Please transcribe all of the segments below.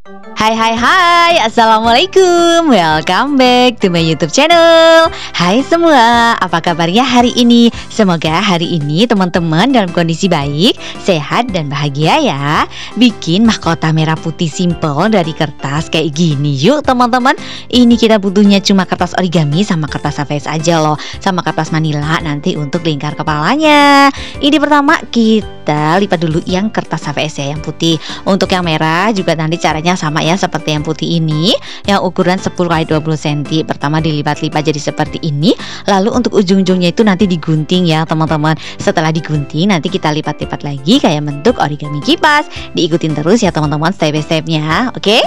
Hai hai hai, Assalamualaikum. Welcome back to my YouTube channel. Hai semua, apa kabarnya hari ini? Semoga hari ini teman-teman dalam kondisi baik, sehat dan bahagia ya. Bikin mahkota merah putih simple dari kertas kayak gini yuk teman-teman. Ini kita butuhnya cuma kertas origami sama kertas HVS aja loh, sama kertas manila nanti untuk lingkar kepalanya. Ini pertama kita lipat dulu yang kertas HVS ya, yang putih. Untuk yang merah juga nanti caranya sama ya, seperti yang putih ini, yang ukuran 10x20 cm. Pertama dilipat-lipat jadi seperti ini, lalu untuk ujung-ujungnya itu nanti digunting ya teman-teman. Setelah digunting nanti kita lipat-lipat lagi kayak bentuk origami kipas. Diikutin terus ya teman-teman step by stepnya, oke?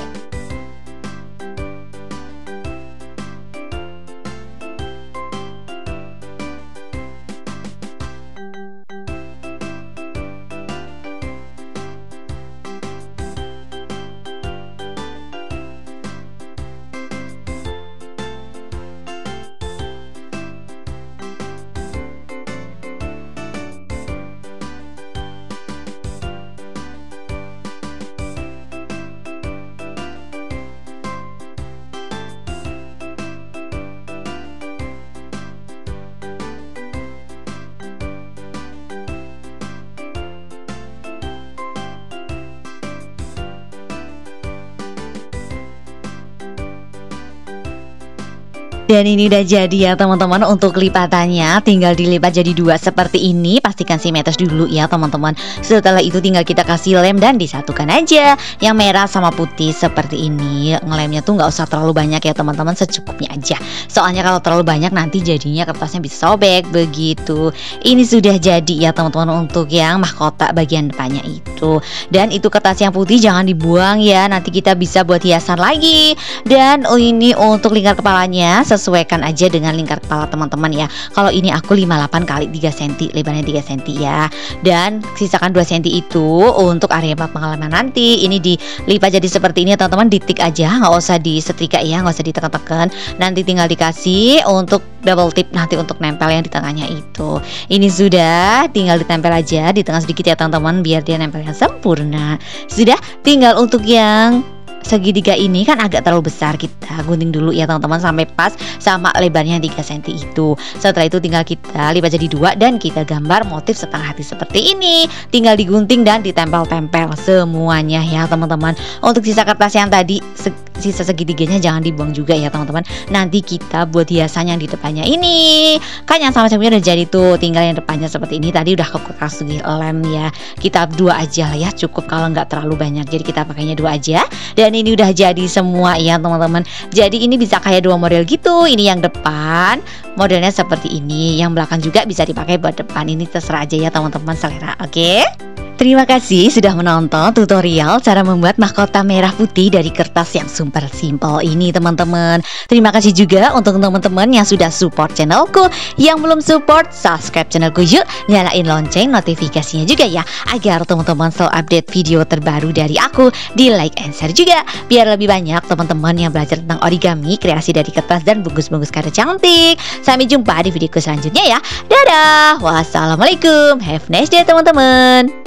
Dan ini udah jadi ya teman-teman. Untuk lipatannya tinggal dilipat jadi dua seperti ini. Pastikan simetris dulu ya teman-teman. Setelah itu tinggal kita kasih lem dan disatukan aja. Yang merah sama putih seperti ini. Ngelemnya tuh nggak usah terlalu banyak ya teman-teman, secukupnya aja. Soalnya kalau terlalu banyak nanti jadinya kertasnya bisa sobek begitu. Ini sudah jadi ya teman-teman untuk yang mahkota bagian depannya itu. Dan itu kertas yang putih jangan dibuang ya. Nanti kita bisa buat hiasan lagi. Dan ini untuk lingkar kepalanya, sesuaikan aja dengan lingkar kepala teman-teman ya. Kalau ini aku 58 kali 3 cm, lebarnya 3 cm ya. Dan sisakan 2 cm itu untuk area pengalaman nanti. Ini dilipat jadi seperti ini ya teman-teman, ditik aja, nggak usah disetrika ya, nggak usah ditekan-tekan. Nanti tinggal dikasih untuk double tip nanti untuk nempel yang di tengahnya itu. Ini sudah, tinggal ditempel aja di tengah sedikit ya teman-teman, biar dia nempelnya sempurna. Sudah, tinggal untuk yang segitiga ini kan agak terlalu besar, kita gunting dulu ya teman-teman sampai pas sama lebarnya 3 cm itu. Setelah itu tinggal kita lipat jadi dua dan kita gambar motif setengah hati seperti ini. Tinggal digunting dan ditempel-tempel semuanya ya teman-teman. Untuk sisa kertas yang tadi, sisa segitiganya jangan dibuang juga ya teman-teman. Nanti kita buat hiasan yang di depannya ini. Kan yang sama sampingnya udah jadi tuh, tinggal yang depannya seperti ini. Tadi udah kekuras lem ya. Kita dua aja lah ya, cukup kalau nggak terlalu banyak. Jadi kita pakainya dua aja. Dan ini udah jadi semua ya teman-teman. Jadi ini bisa kayak dua model gitu. Ini yang depan modelnya seperti ini, yang belakang juga bisa dipakai buat depan. Ini terserah aja ya teman-teman, selera. Oke? Terima kasih sudah menonton tutorial cara membuat mahkota merah putih dari kertas yang super simple ini teman-teman. Terima kasih juga untuk teman-teman yang sudah support channelku. Yang belum support, subscribe channelku yuk. Nyalain lonceng notifikasinya juga ya, agar teman-teman selalu update video terbaru dari aku. Di like and share juga, biar lebih banyak teman-teman yang belajar tentang origami, kreasi dari kertas dan bungkus-bungkus karya cantik. Sampai jumpa di videoku selanjutnya ya. Dadah, wassalamualaikum, have a nice day teman-teman.